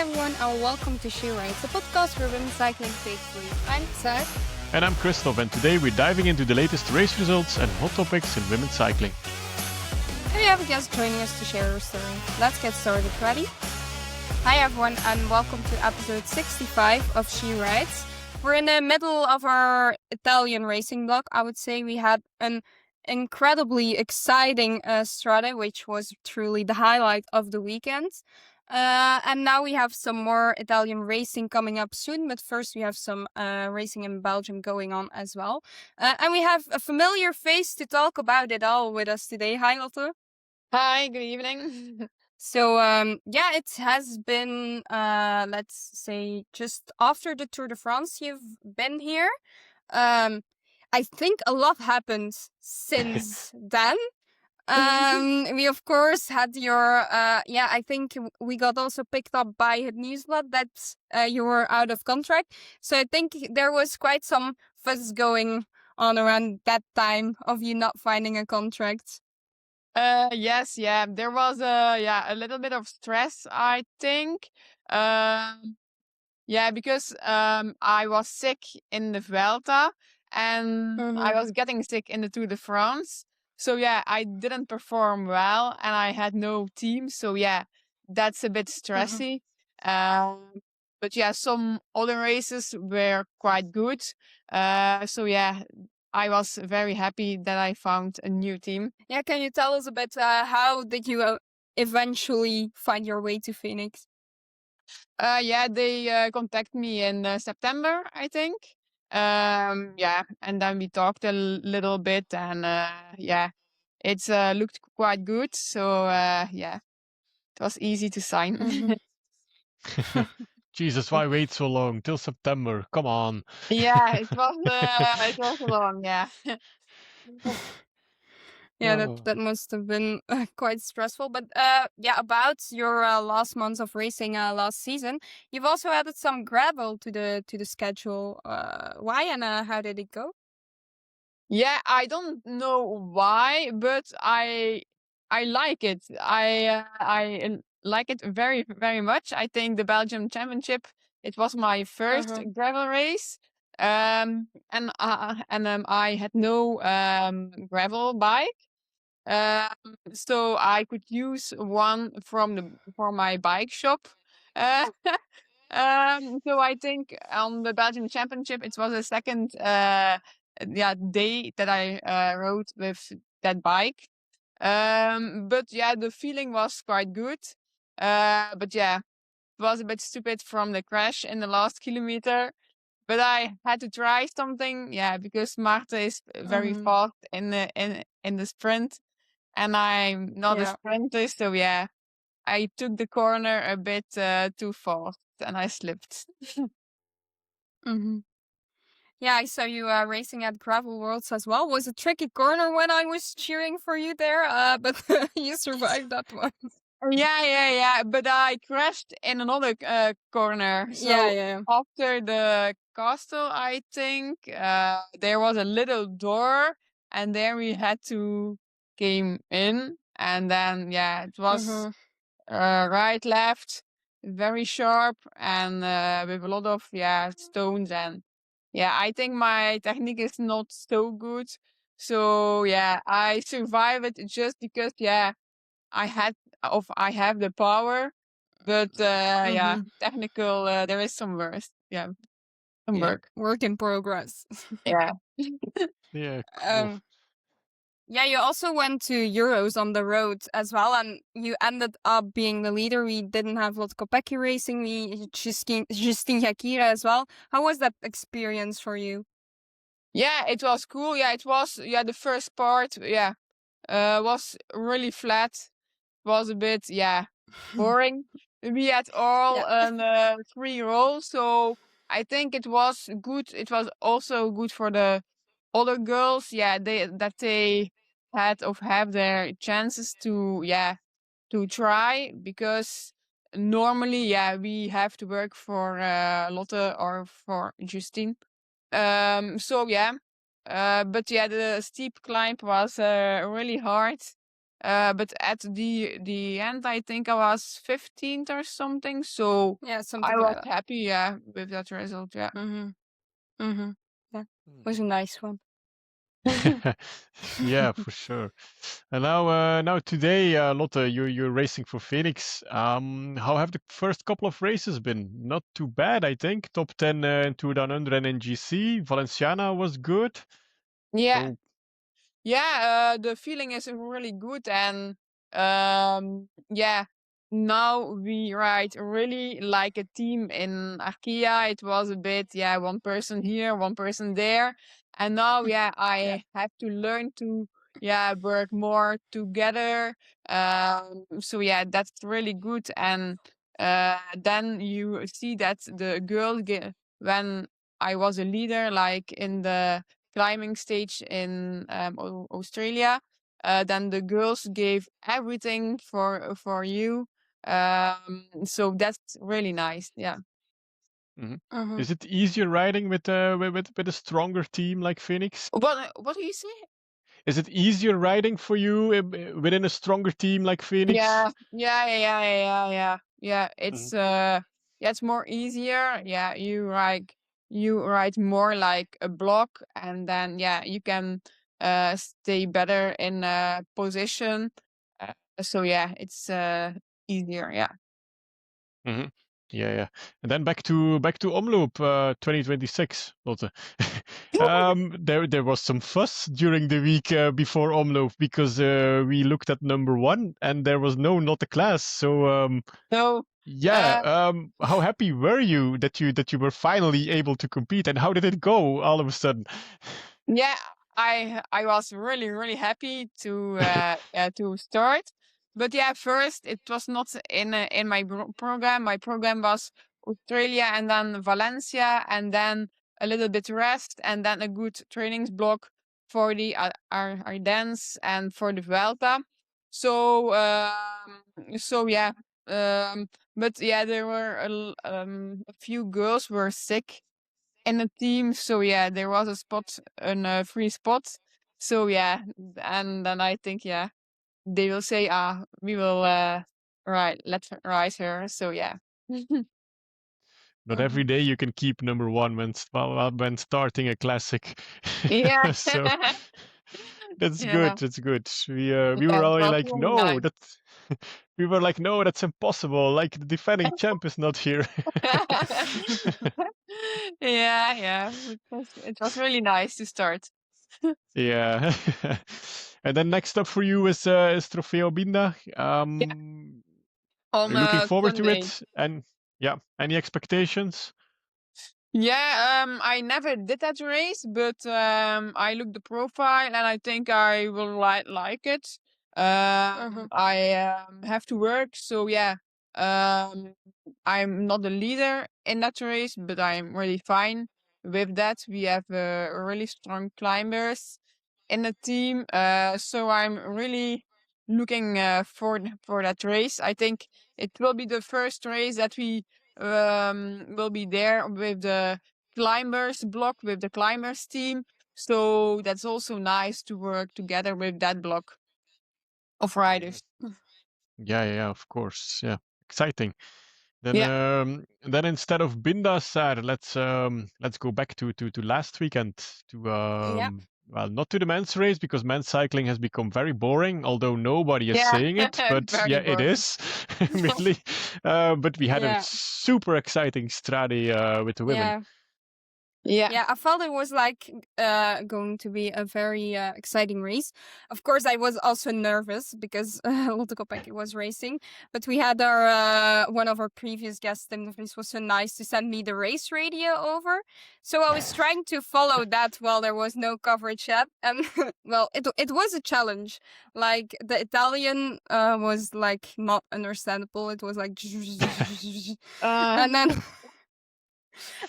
everyone, and welcome to She Rides, a podcast where women cycling takes lead. I'm Saar. And I'm Kristof, and today we're diving into the latest race results and hot topics in women's cycling. And we have a guest joining us to share her story. Let's get started. Ready? Hi everyone, and welcome to episode 65 of She Rides. We're in the middle of our Italian racing block. I would say we had an incredibly exciting Strade, which was truly the highlight of the weekend. And now we have some more Italian racing coming up soon, but first we have some racing in Belgium going on as well. And we have a familiar face to talk about it all with us today. Hi, Lotte. Hi, good evening. So, it has been, let's say, just after the Tour de France you've been here. I think a lot happened since then. We of course had your I think we got also picked up by a newsblad that you were out of contract. So I think there was quite some fuss going on around that time of you not finding a contract. Yes, yeah, there was a little bit of stress, I think. Because I was sick in the Vuelta and I was getting sick in the Tour de France. So yeah, I didn't perform well and I had no team. So yeah, that's a bit stressy. But yeah, some other races were quite good. So yeah, I was very happy that I found a new team. Yeah, can you tell us a bit how did you eventually find your way to Fenix? They contacted me in September, I think. And then we talked a little bit and it looked quite good. So it was easy to sign. Jesus, why wait so long? Till September, come on. Yeah, it was long, yeah. Yeah, that must have been quite stressful. But about your last months of racing last season, you've also added some gravel to the schedule. Why and how did it go? Yeah, I don't know why, but I like it. I like it very, very much. I think the Belgium Championship, it was my first gravel race. And I had no gravel bike. So I could use one for my bike shop. So I think on the Belgian Championship, it was the second day that I rode with that bike. But yeah, the feeling was quite good. But yeah, it was a bit stupid from the crash in the last kilometer. But I had to try something, because Marta is very fast in the sprint, and I'm not a sprinter, so yeah, I took the corner a bit too fast and I slipped. Yeah, I saw you racing at Gravel Worlds as well. Was a tricky corner when I was cheering for you there, but you survived that one. Yeah. But I crashed in another corner. So after the castle, I think there was a little door, and there we had to came in, and then it was right, left, very sharp, and with a lot of stones, and I think my technique is not so good. So I survived it just because I have the power, but technical there is some worse. Some work. Work in progress. Yeah. Yeah, cool. You also went to Euros on the road as well, and you ended up being the leader. We didn't have Lotte Kopecky racing, we Justine Jakira as well. How was that experience for you? Yeah, it was cool. Yeah, it was the first part. Was really flat. Was a bit boring. We had all 3 roles, so I think it was good. It was also good for the other girls. They had of have their chances to try, because normally we have to work for Lotte or for Justine. But the steep climb was really hard. But at the end, I think I was 15th or something. So something I was like that. happy, with that result. Yeah. Yeah, it was a nice one. Yeah, for sure. And now today, Lotte, you're racing for Fenix. How have the first couple of races been? Not too bad, I think. Top 10 in 2100 and in GC. Valenciana was good. Yeah. So Yeah, the feeling is really good, and yeah, now we ride really like a team. In Arkea, it was a bit, one person here, one person there, and now, I have to learn to, work more together. So that's really good, and then you see that the girls get, when I was a leader, like in the climbing stage in Australia, then the girls gave everything for you. So that's really nice. Yeah. is it easier riding with with a stronger team like Phoenix? What do you say? Is it easier riding for you within a stronger team like Phoenix? Yeah. It's more easier. Yeah, you ride more like a block, and then you can stay better in position. So it's easier. Yeah. hmm Yeah. And then back to Omloop 2026, Lotte. There was some fuss during the week before Omloop because we looked at number one and there was no Lotte Claes. So So yeah, how happy were you that you were finally able to compete, and how did it go all of a sudden? yeah, I was really happy to start, but first it was not in my program. My program was Australia, and then Valencia, and then a little bit rest, and then a good trainings block for the Ardennes and for the Vuelta. So but there were a few girls were sick in a team. So there was a free spot. So and then I think they will say, we will let's rise her. So Not every day you can keep number one when starting a classic. yeah, So that's good. yeah, That's good. We were it already was like, really no, nice. that's we were like, no, that's impossible. Like the defending champ is not here. Yeah, it was really nice to start. Yeah. And then next up for you is Trofeo Binda. Yeah, on Looking forward to Sunday. it. And yeah, any expectations? Yeah, I never did that race, but I looked the profile and I think I will like it. I have to work, so I'm not the leader in that race, but I'm really fine with that. We have really strong climbers in the team, so I'm really looking for that race. I think it will be the first race that we will be there with the climbers block, with the climbers team. So that's also nice to work together with that block of Mhm. riders. Yeah, of course. Yeah, exciting. Yeah. Then instead of Binda, Saar, let's go back to last weekend to well, not to the men's race because men's cycling has become very boring, although nobody is Yeah. saying it, but Very yeah, it boring. is really. But we had a super exciting Strade with the women. Yeah. I felt it was like going to be a very exciting race. Of course, I was also nervous because Lotte Kopecky was racing. But we had our one of our previous guests, Tim de Vries, was so nice to send me the race radio over. So I was trying to follow that while there was no coverage yet, and well, it was a challenge. Like the Italian was like not understandable. It was like, and then.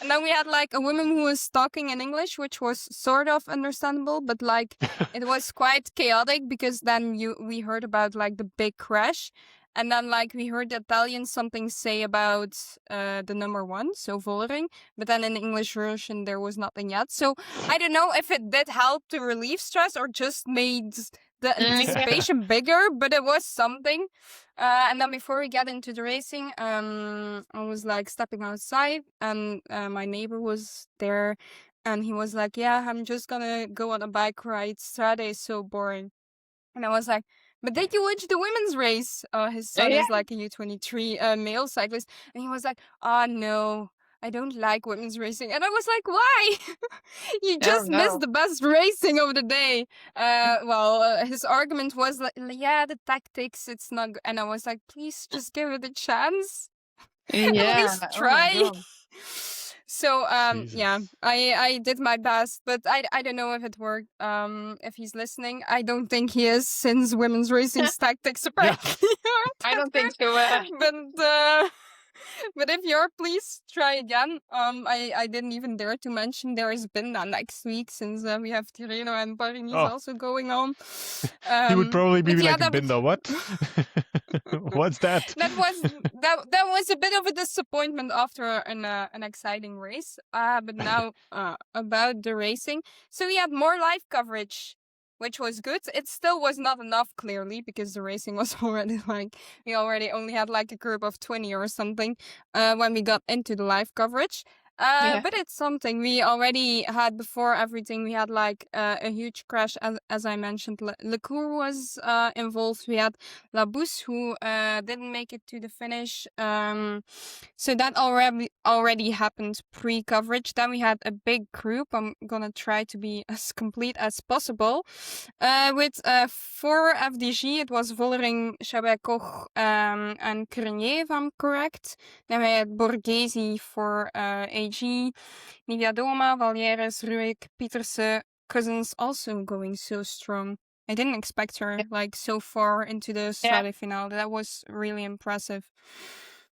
And then we had like a woman who was talking in English, which was sort of understandable, but like it was quite chaotic because then we heard about like the big crash. And then like we heard the Italian something say about the number one, so Vollering, but then in the English version there was nothing yet. So I don't know if it did help to relieve stress or just made the anticipation bigger, but it was something. And then before we get into the racing, I was like stepping outside, and my neighbor was there, and he was like, "Yeah, I'm just gonna go on a bike ride. Strade is so boring." And I was like, "But did you watch the women's race?" His son is like a U23 male cyclist, and he was like, "Oh no, I don't like women's racing." And I was like, "Why? You just missed the best racing of the day." His argument was like, "Yeah, the tactics, it's not." And I was like, "Please, just give it a chance. At least try." So I did my best, but I don't know if it worked. If he's listening, I don't think he is, since women's racing's tactics apparently aren't I don't that think good. so. But if you're, please try again. I didn't even dare to mention there is Binda next week, since we have Tirreno and Borghesi also going on. He would probably be like, yeah, Binda, what? What's that? That was a bit of a disappointment after an exciting race. But now about the racing. So we had more live coverage, which was good. It still was not enough, clearly, because the racing was already like, we already only had like a group of 20 or something when we got into the live coverage. But it's something we already had before everything. We had like a huge crash, as I mentioned. Lecour was involved. We had Labousse, who didn't make it to the finish. So that already happened pre-coverage. Then we had a big group. I'm gonna try to be as complete as possible. With 4 FDG, it was Vollering, Chabbey, Koch, and Grenier, if I'm correct. Then we had Borghesi for AG, Niviadoma, Valieres, Ruik, Pieterse, Cousins also going so strong. I didn't expect her like so far into the Strade finale. That was really impressive.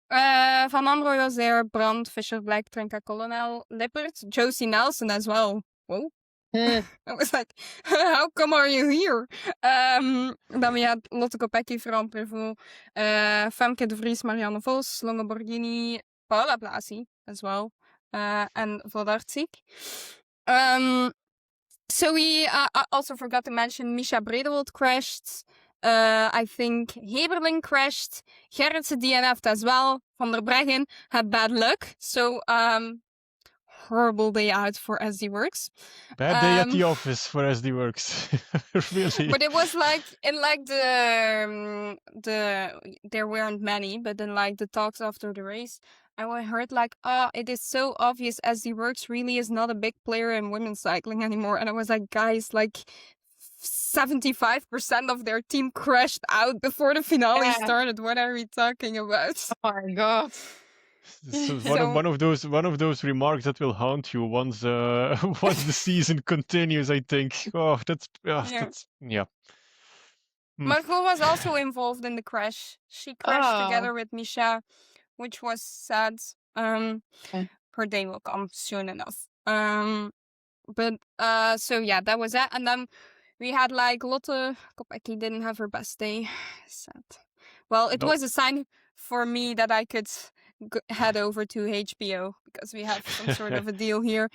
Van Androoy was there, Brandt, Fischer, Black, Trenka, Colonel, Lippert, Josie Nelson as well. Whoa. I was like, how come are you here? Then we had Lotte Kopecky, Férrand-Prévot, Femke de Vries, Marianne Vos, Longe Borghini, Paula Blasi as well, and Vodarczyk. So we also forgot to mention Misha Bredewold crashed. I think Heberling crashed. Gerritsen DNF'd as well. Van der Breggen had bad luck. So horrible day out for SD Works. Bad day at the office for SD Works. Really. But it was like in like the there weren't many, but in like the talks after the race, I heard like, it is so obvious SD Works really is not a big player in women's cycling anymore. And I was like, guys, like 75% of their team crashed out before the finale started. What are we talking about? Oh my god. So one of those remarks that will haunt you once once the season continues, I think. That's. Margot was also involved in the crash. She crashed together with Misha, which was sad. Her day will come soon enough. But so yeah, that was that. And then we had like Lotte Kopecky didn't have her best day. Sad. Well, it was a sign for me that I could head over to HBO, because we have some sort of a deal here.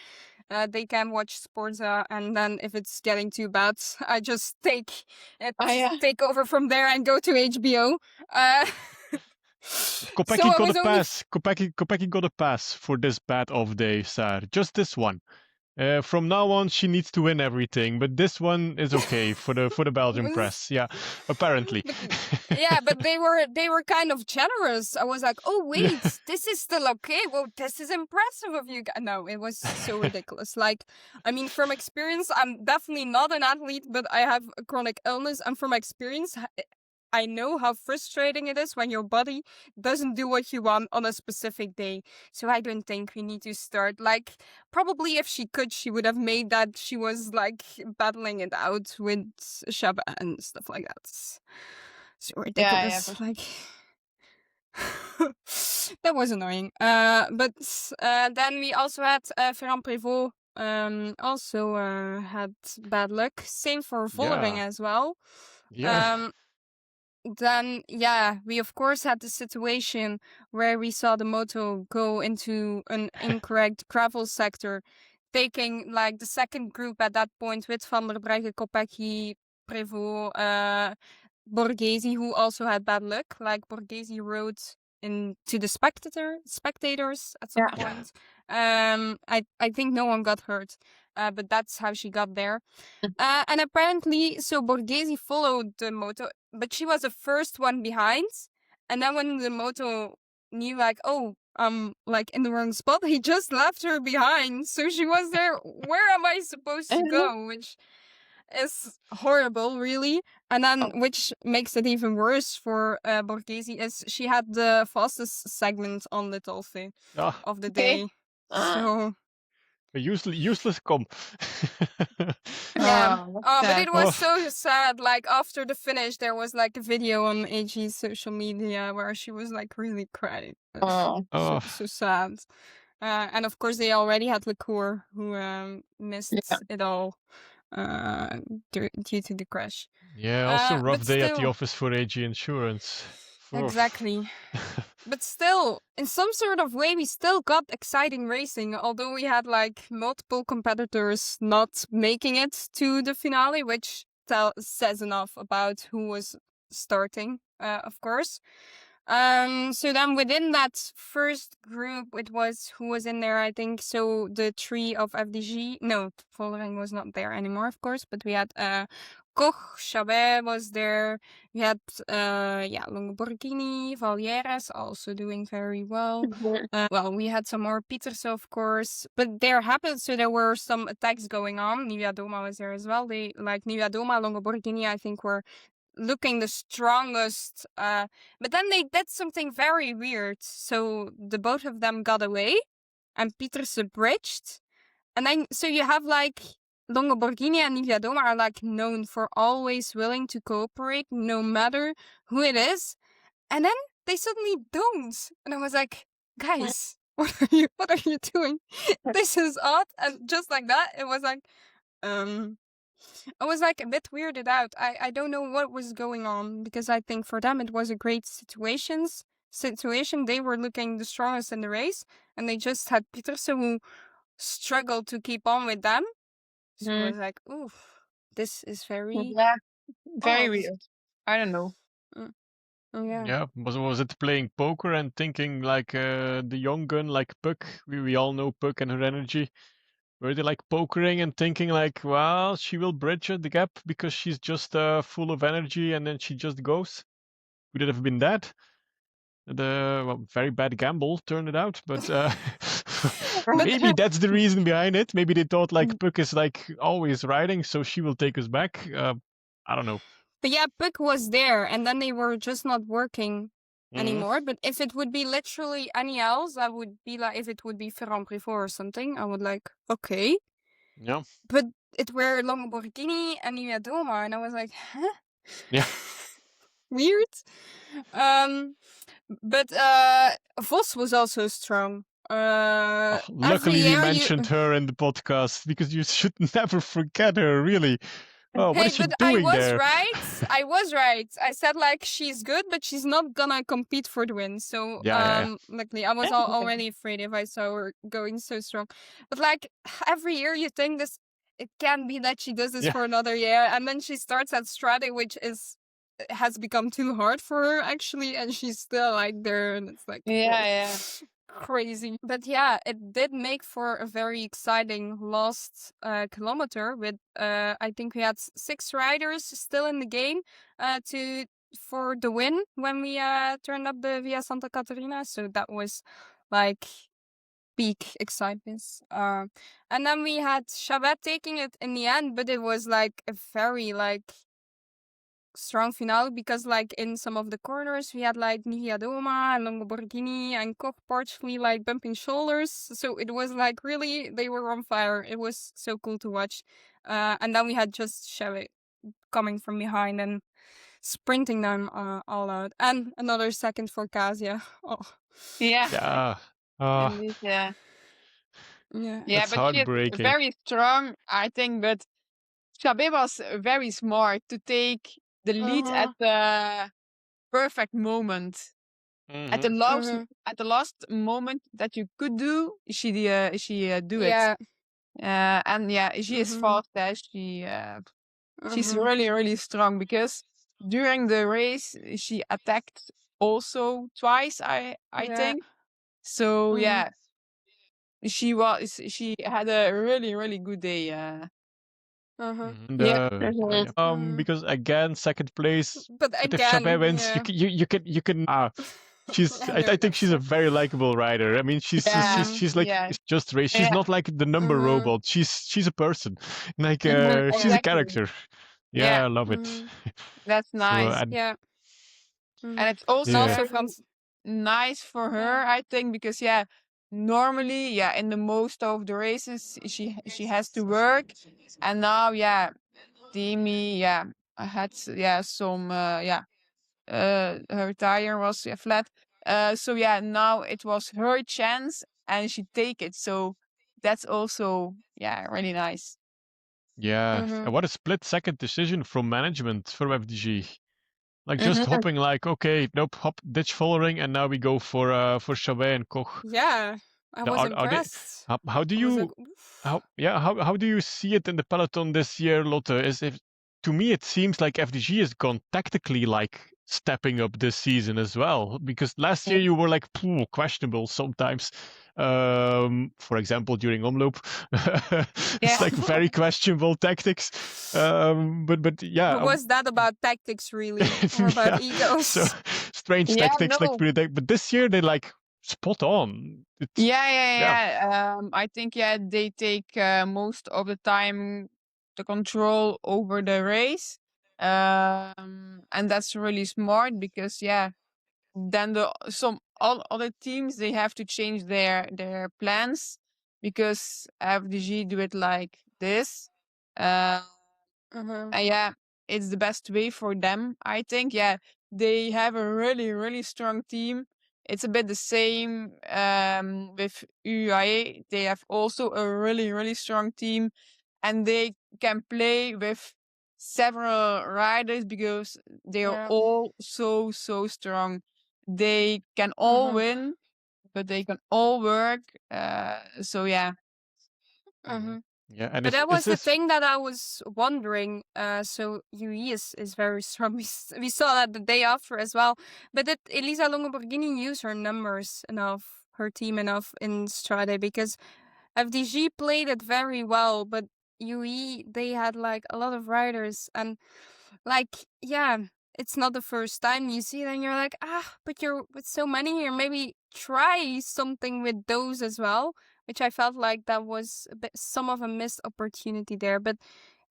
They can watch Sporza, and then if it's getting too bad, I just take over from there and go to HBO. Kopecky got a pass. Kopecky got a pass for this bad off day, Saar. Just this one. From now on, she needs to win everything, but this one is okay for the Belgian press. Yeah, apparently. But they were kind of generous. I was like, oh wait, this is still okay. Well, this is impressive of you guys. No, it was so ridiculous. Like, I mean, from experience, I'm definitely not an athlete, but I have a chronic illness, and from experience, I know how frustrating it is when your body doesn't do what you want on a specific day. So I don't think we need to start. Like, probably if she could, she would have made that she was like battling it out with Chabbey and stuff like that. So ridiculous. Like, that was annoying. But then we also had Férrand-Prévot. Also had bad luck. Same for Vollering as well. Then, we of course had the situation where we saw the moto go into an incorrect gravel sector, taking like the second group at that point with Van der Breggen, Kopecky, Férrand-Prévot, Borghesi, who also had bad luck. Like Borghesi rode into the spectators at some point. I think no one got hurt, but that's how she got there. And apparently, so Borghesi followed the moto, but she was the first one behind. And then when the moto knew, like, oh, like in the wrong spot, he just left her behind. So she was there. Where am I supposed to go? Which is horrible, really. And then, which makes it even worse for Borghesi, is she had the fastest segment on the Tolfe of the day. So a useless comp. yeah. But it was so sad. Like after the finish, there was like a video on AG's social media where she was like really crying. So sad. And of course, they already had Lecour, who missed it all due to the crash. Yeah, also rough day at the office for AG Insurance. Exactly. But still, in some sort of way, we still got exciting racing, although we had like multiple competitors not making it to the finale, which says enough about who was starting, of course. So then within that first group, it was who was in there, I think. So the three of FDG, no, Vollering was not there anymore, of course, but we had Koch, Chabbey was there. We had Borghini, Valieres also doing very well. Well, we had some more Pietersen, of course, but there were some attacks going on. Nivea Doma was there as well. They like Nivea Doma, Borghini, I think were looking the strongest, but then they did something very weird. So the both of them got away, and Pietersen bridged, and then so you have like Borghini and Nivea Doma are like known for always willing to cooperate no matter who it is, and then they suddenly don't, and I was like, guys, what are you doing? This is odd. And just like that, it was like, I was like a bit weirded out. I don't know what was going on, because I think for them it was a great situation. They were looking the strongest in the race, and they just had Pietersen who struggled to keep on with them. So I was like, oof, this is very very weird. I don't know. Yeah, was it playing poker and thinking like the young gun like Puck? We all know Puck and her energy. Were they like pokering and thinking like, well, she will bridge the gap because she's just full of energy and then she just goes? Would it have been that? Very bad gamble turned it out, but maybe that's the reason behind it. Maybe they thought like Puck is like always riding, so she will take us back. I don't know. But yeah, Puck was there, and then they were just not working anymore. But if it would be literally any else, I would be like, if it would be Férrand-Prévot or something, I would like, okay. Yeah. But it were Borghini and Nivea Doma, and I was like, huh? Yeah. Weird. But Vos was also strong. Luckily, we mentioned her in the podcast, because you should never forget her, really. Oh, what is she doing there? I was right. I said like she's good, but she's not gonna compete for the win. So luckily, I was already afraid if I saw her going so strong. But like every year, you think it can be that she does this for another year, and then she starts at Strade, which has become too hard for her actually, and she's still like there, and it's like crazy. But yeah, it did make for a very exciting last kilometer with I think we had 6 riders still in the game for the win when we turned up the Via Santa Caterina. So that was like peak excitement. And then we had Chabbey taking it in the end, but it was like a very like strong finale, because like in some of the corners we had like Nivea Doma and Borghini and Koch partially like bumping shoulders, so it was like really they were on fire. It was so cool to watch. And then we had just Chabbey coming from behind and sprinting them all out, and another second for Kasia. Yeah, that's but heartbreaking. she's very strong, I think, but Chabbey was very smart to take the lead at the perfect moment. At the last moment that you could do, she do it. And she is fast. She's really, really strong because during the race she attacked also twice, I think. So she had a really, really good day. Because again, second place. But If again, Chabbey wins, you can. I think she's a very likable rider. I mean, she's like it's just race. She's not like the number robot. She's a person. Like she's a Exactly. character. Yeah, I love it. That's nice. And it's also also nice for her, I think, because normally in the most of the races she has to work, and now Demi had some her tire was flat, so now it was her chance and she take it, so that's also really nice. And what a split second decision from management from FDG. Like just hopping like, okay, nope, hop, ditch Vollering, and now we go for Chabbey and Koch. Yeah, I was impressed. How do you how do you see it in the peloton this year, Lotte? To me it seems like FDG has gone tactically like stepping up this season as well. Because last year you were like questionable sometimes. For example, during Omloop, it's like very questionable tactics. But yeah, was that about tactics really, or about egos? So strange tactics, like really. But this year they like spot on. I think they take most of the time the control over the race, and that's really smart because then all other teams, they have to change their plans because FDG do it like this. It's the best way for them, I think. They have a really, really strong team. It's a bit the same with UAE. They have also a really, really strong team, and they can play with several riders because they are all so strong. They can all win, but they can all work. And but that was the thing that I was wondering. So UE is very strong. We saw that the day after as well. But did Elisa Longoborghini use her numbers enough, her team enough in Strade? Because FDG played it very well, but UE, they had like a lot of riders, and like it's not the first time you see it and you're like, but you're with so many here, maybe try something with those as well, which I felt like that was a bit some of a missed opportunity there. But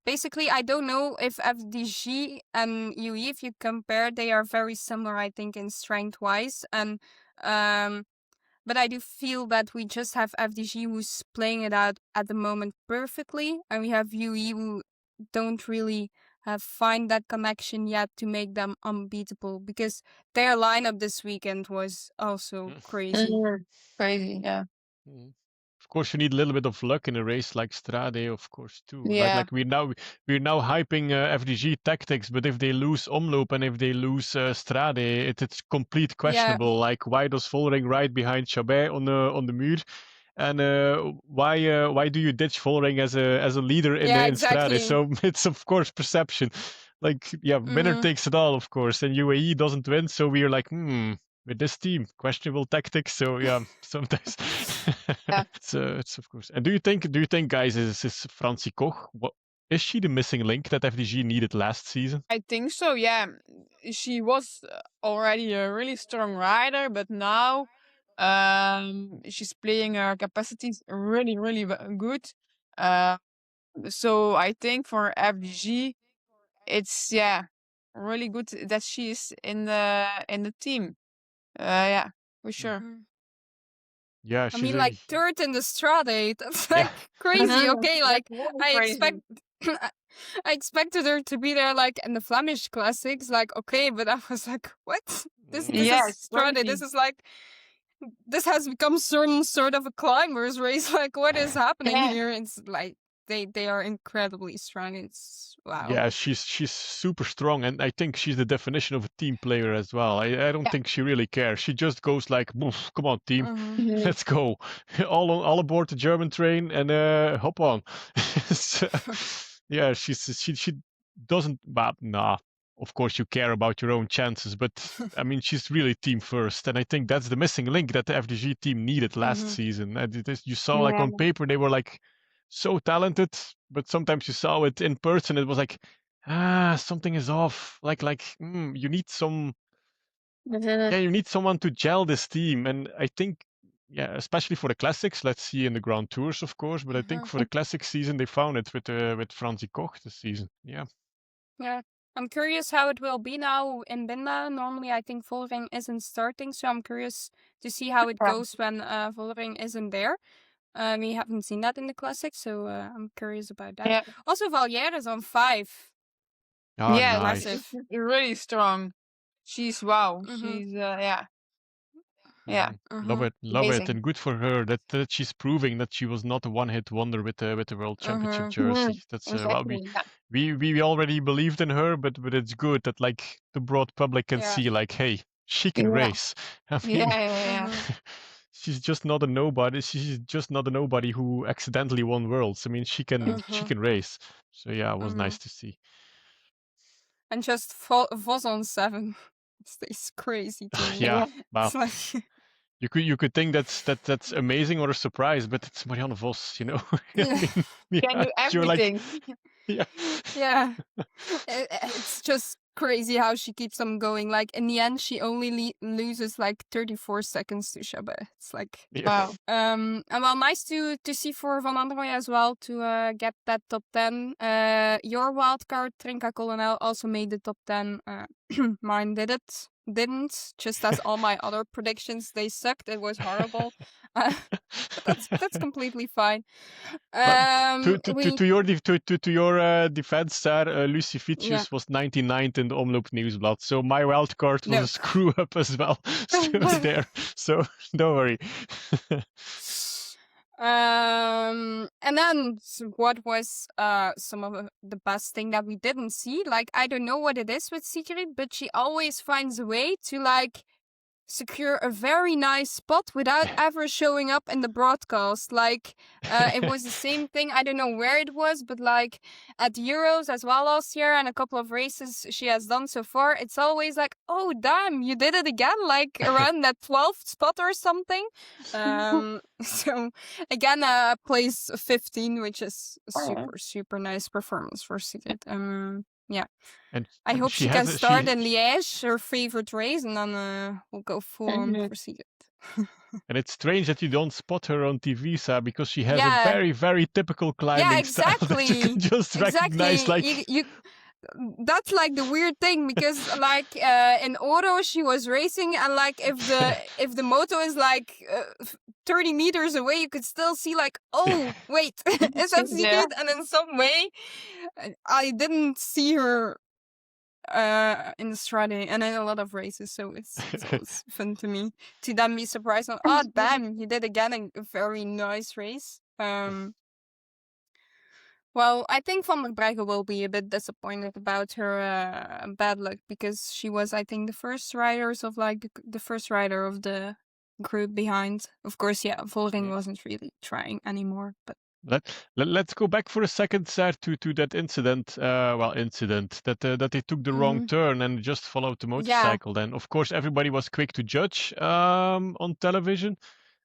basically, I don't know if FDG and UE, if you compare, they are very similar, I think, in strength wise, and but I do feel that we just have FDG who's playing it out at the moment perfectly, and we have UE who don't really find that connection yet to make them unbeatable, because their lineup this weekend was also crazy. Crazy, yeah. Of course, you need a little bit of luck in a race like Strade, of course, too. Right? Like we're now hyping FDG tactics, but if they lose Omloop and if they lose Strade, it's complete questionable. Like, why does Vollering ride behind Chabbey on the Muur? And why do you ditch Vollering as a leader in Strade? So it's of course perception. Like winner takes it all, of course, and UAE doesn't win, so we're like, with this team, questionable tactics. So sometimes it's of course. And do you think, guys, is Francie Koch? Is she the missing link that FDG needed last season? I think so. Yeah, she was already a really strong rider, but now she's playing her capacities really, really good. So I think for FDG, it's really good that she's in the team. For sure. Yeah, I mean, like third in the Strade. That's like crazy. Okay, like I expected her to be there like in the Flemish classics. Like, okay, but I was like, what? This is Strade. This is like, this has become sort of a climbers race. Like, what is happening here? It's like they are incredibly strong. It's wow. Yeah, she's super strong, and I think she's the definition of a team player as well. I don't think she really cares. She just goes like, come on, team, let's go, all aboard the German train and hop on. So, she doesn't, but nah, of course you care about your own chances, but I mean, she's really team first. And I think that's the missing link that the FDG team needed last season. And you saw like on paper, they were like so talented, but sometimes you saw it in person, it was like, something is off. You need you need someone to gel this team. And I think, especially for the classics, let's see in the Grand Tours, of course, but I think for the classic season, they found it with Franzi Koch this season. Yeah. Yeah. I'm curious how it will be now in Binda. Normally, I think Vollering isn't starting, so I'm curious to see how it goes when Vollering isn't there. We haven't seen that in the classics, so I'm curious about that. Yeah. Also, Valliere is on 5. Oh, Yeah, nice. she's really strong. She's wow. She's Love it, amazing. and good for her that she's proving that she was not a one-hit wonder with the World Championship jersey. That's Exactly. we already believed in her, but it's good that like the broad public can see like, hey, she can race. I mean, she's just not a nobody. She's just not a nobody who accidentally won worlds. I mean, she can race. So yeah, it was nice to see. And just Vos on 7 stays crazy to me. Yeah, wow. It's like... You could think that's amazing or a surprise, but it's Marianne Vos, you know. I mean, Can do everything. Yeah. It's just crazy how she keeps on going. Like in the end, she only loses like 34 seconds to Chabbey. It's like wow. And well, nice to see for Van Androoy as well to get that top 10. Your wildcard Trinka Colonel also made the top 10. Mine didn't, just as all my other predictions. They sucked. It was horrible. But that's completely fine. To your defense, Saar, Lucie Vicius was 99th in the Omloop Nieuwsblad, so my wild card was a screw up as well. There, so don't worry. And then what was some of the best thing that we didn't see? Like, I don't know what it is with Sigrid, but she always finds a way to like secure a very nice spot without ever showing up in the broadcast. Like, it was the same thing. I don't know where it was, but like at Euros as well last year and a couple of races she has done so far, it's always like, oh damn, you did it again, like around that 12th spot or something. So again, place 15, which is a super nice performance for Sigrid. Yeah. And I hope she can start in Liège, her favorite race, and then we'll go full on for Sigrid. And it's strange that you don't spot her on TV, Saar, because she has a very, very typical climbing style that you can just recognize. Like that's like the weird thing, because like in Oro she was racing, and like if the moto is like 30 meters away, you could still see like, oh wait, is that Sigrid? And in some way I didn't see her in the Strade and in a lot of races, so it's always fun to me to then be surprised on, oh damn, you did again a very nice race. Well, I think Van der Breggen will be a bit disappointed about her bad luck, because she was, I think, the first rider of the group behind. Of course, Vollering wasn't really trying anymore, but let's go back for a second, Saar, to that incident. That they took the wrong turn and just followed the motorcycle. Then, of course, everybody was quick to judge on television.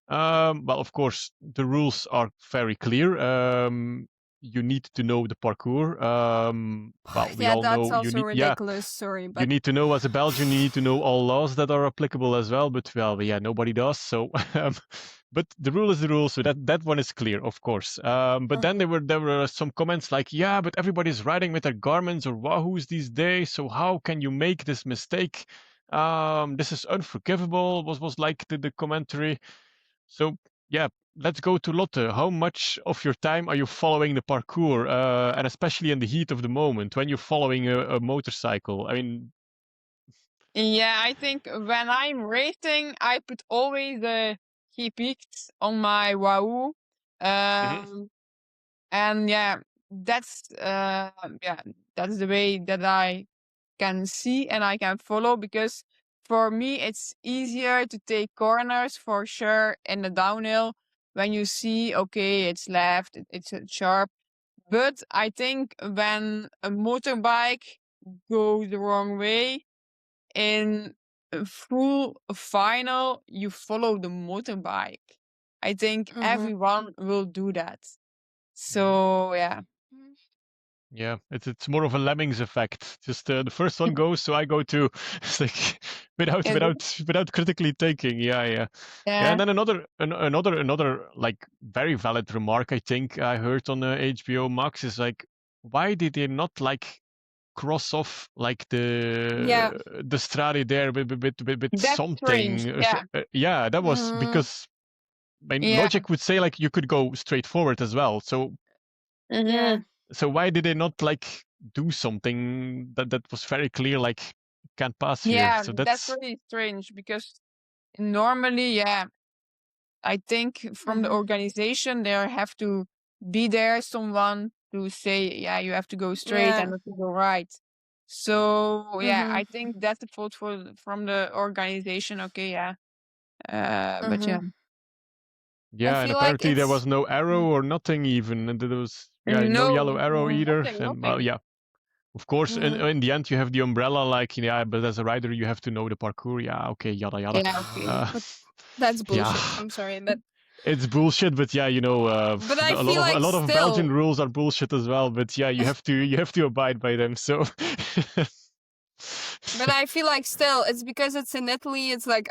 Well, of course, the rules are very clear. You need to know the parcours. Well, we all that's know also ridiculous. Sorry, but you need to know, as a Belgian, you need to know all laws that are applicable as well. But nobody does. So, but the rule is the rule. So that one is clear, of course. But then there were some comments like, but everybody's riding with their Garmins or Wahoos these days. So how can you make this mistake? This is unforgivable. Was like the commentary. So let's go to Lotte. How much of your time are you following the parcours, and especially in the heat of the moment when you're following a motorcycle? I mean, I think when I'm racing, I put always the Gepikt on my Wahoo, and that's the way that I can see and I can follow, because for me it's easier to take corners for sure in the downhill when you see, okay, it's left, it's sharp, But I think when a motorbike goes the wrong way, in a full final, you follow the motorbike. I think everyone will do that. So yeah. Yeah, it's more of a lemmings effect. Just the first one goes, so I go too. It's like without critically thinking. Yeah. And then another like very valid remark I think I heard on HBO Max is like, why did they not like cross off like the Strade there with That's something? strange. Yeah. Yeah, that was because my logic would say like you could go straight forward as well. So Yeah. so why did they not like do something that was very clear, like can't pass here? Yeah, So that's really strange because normally, yeah, I think from the organization there have to be there someone to say, yeah, you have to go straight and not to go right. So yeah, I think that's the fault from the organization. Okay, yeah. But yeah. Yeah, and feel like apparently there was it's no arrow or nothing even, and there was no No, yellow arrow either. nothing, And well, nothing. yeah, of course, in the end you have the umbrella, like yeah, but as a rider you have to know the parkour. Yeah, okay, yada yada. Yeah, okay. But that's bullshit. Yeah. I'm sorry, but It's bullshit, but yeah, you know, But I a feel like lot of still- Belgian rules are bullshit as well. But yeah, you have to abide by them. So But I feel like still, it's because it's in Italy. It's like,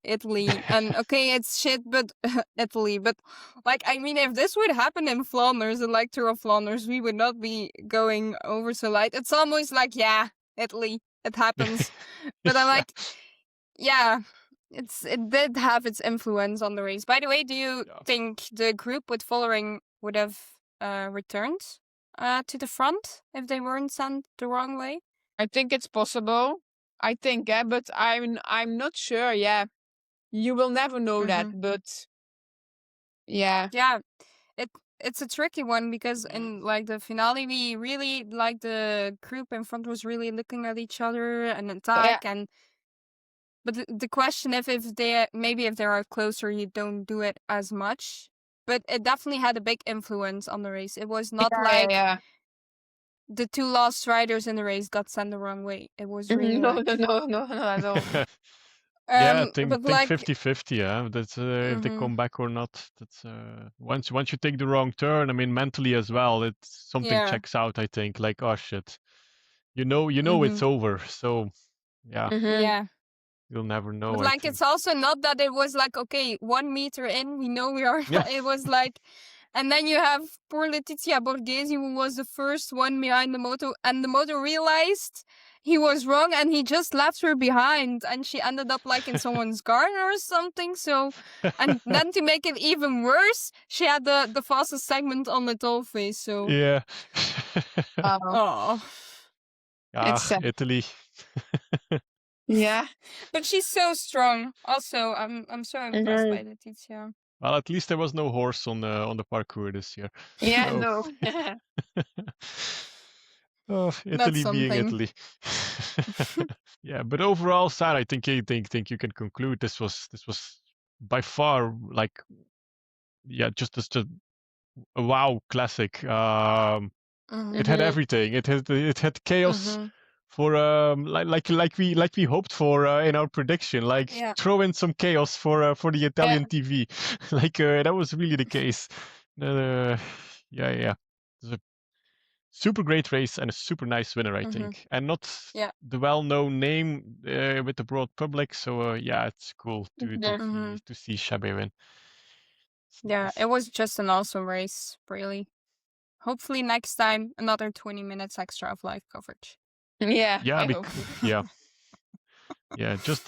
Italy, and okay, it's shit, but Italy. But like, I mean, if this would happen in Flanders, the like Tour of Flanders, we would not be going over so light. It's almost like, yeah, Italy, it happens. But I'm like, yeah, it did have its influence on the race. By the way, do you think the group with Vollering would have returned to the front if they weren't sent the wrong way? I think it's possible. I think, yeah, but I'm not sure. Yeah, you will never know that. But yeah, it's a tricky one because in like the finale, we really like the group in front was really looking at each other and attack but the question if they maybe if they are closer, you don't do it as much. But it definitely had a big influence on the race. It was not like the two last riders in the race got sent the wrong way. It was really no, like... no, not at all. yeah, I think but like 50-50, yeah. That's if they come back or not. That's once you take the wrong turn, I mean mentally as well, it's something checks out, I think. Like, oh shit. You know it's over. So yeah. Yeah. You'll never know. But like it's also not that it was like, okay, 1 meter in, we know we are it was like, and then you have poor Letizia Borghesi, who was the first one behind the moto, and the moto realized he was wrong and he just left her behind, and she ended up like in someone's garden or something. So, and then to make it even worse, she had the fastest segment on the toll face. So yeah. Oh. It's Italy. Yeah. But she's so strong. Also, I'm so impressed by Letizia. Well, at least there was no horse on the parkour this year. Yeah, So... no. Oh, Italy being Italy. Yeah, but overall, Saar, I think you can conclude this was by far like just a wow classic. It had everything. It had chaos. For like we hoped for in our prediction, like throw in some chaos for the Italian TV, like that was really the case. Yeah. It was a super great race and a super nice winner, I think, and not the well-known name with the broad public. So yeah, it's cool to see Chabbey win. Yeah, it was just an awesome race, really. Hopefully next time another 20 minutes extra of live coverage. Yeah. Yeah. Yeah, just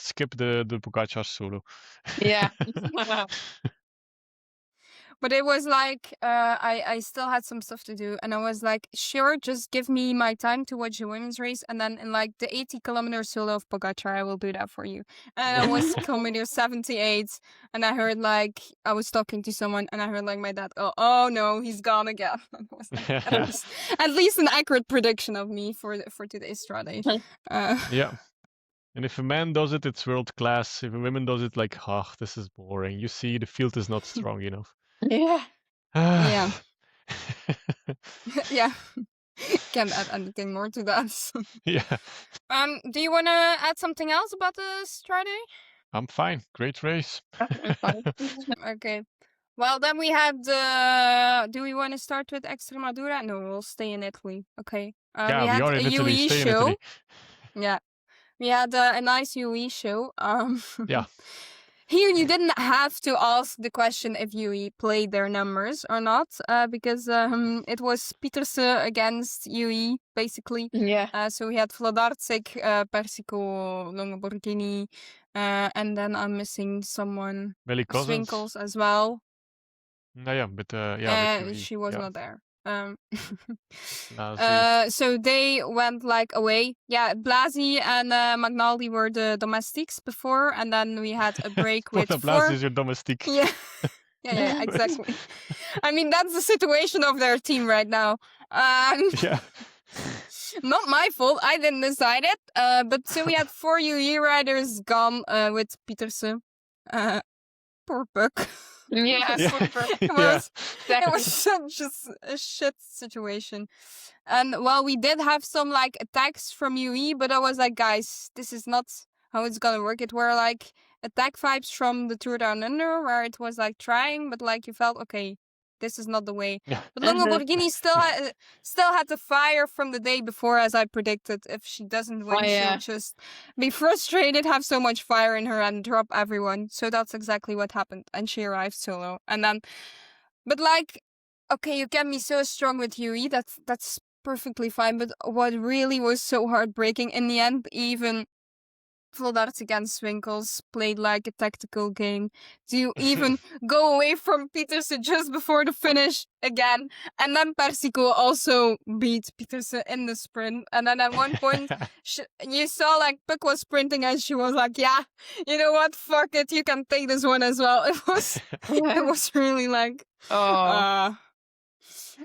skip the Pogacar solo. Yeah. But it was like I still had some stuff to do, and I was like, sure, just give me my time to watch the women's race, and then in like the 80-kilometer solo of Pogacar, I will do that for you. And I was kilometer 78, and I heard like I was talking to someone, and I heard like my dad, oh no, he's gone again. At least an accurate prediction of me for today's Strade. Yeah. And if a man does it, it's world class. If a woman does it, like, this is boring. You see, the field is not strong enough. Yeah. Yeah. Yeah. Can't add anything more to that. Yeah. Do you want to add something else about the Strade? I'm fine. Great race. Okay. Well, then we had do we want to start with Extremadura? No, we'll stay in Italy. Okay. Yeah, we we had are a in Italy. UE Stay in show. Italy. Yeah. We had a nice UE show. Yeah. Here you didn't have to ask the question if UE played their numbers or not, because it was Pieterse against UE, basically. Yeah. So we had Vladarczyk, Persico, Borghesi, and then I'm missing someone. Billy Cousins. Swinkles as well. No, yeah, but UE. She was not there. Blasi. So they went like away. Yeah, Blasi and Magnaldi were the domestics before, and then we had a break with What a four. Blasi is your domestic. Yeah. Yeah, exactly. I mean, that's the situation of their team right now. Yeah. Not my fault. I didn't decide it. But so we had 4 UE riders gone with Pieterse. Poor Puck. Yeah. It was such a shit situation. And well, we did have some like attacks from UE, but I was like, guys, this is not how it's gonna work. It were like attack vibes from the Tour Down Under, where it was like trying, but like you felt, okay, this is not the way. Yeah. But Borghesi still had the fire from the day before, as I predicted. If she doesn't win, she'll just be frustrated, have so much fire in her, and drop everyone. So that's exactly what happened. And she arrived solo. And then, but like, okay, you get me so strong with UE. That's perfectly fine. But what really was so heartbreaking in the end, even Vladarczyk and Swinkles played like a tactical game to even go away from Pieterse just before the finish again. And then Persico also beat Pieterse in the sprint. And then at one point, you saw like Puck was sprinting and she was like, yeah, you know what, fuck it, you can take this one as well. It was really like,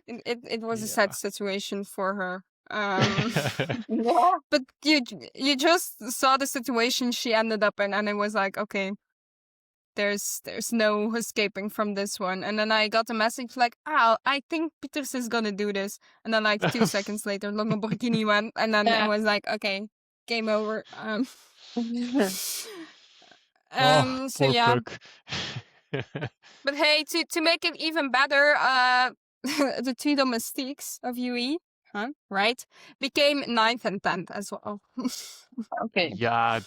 it was a sad situation for her. But you just saw the situation she ended up in, and it was like, okay, there's no escaping from this one. And then I got a message like, I think Pieterse is gonna do this. And then like 2 seconds later, Borghesi went, and then I was like, okay, game over. So yeah. But hey, to make it even better, the 2 domestiques of UE, right, became 9th and 10th as well. Okay. Yeah,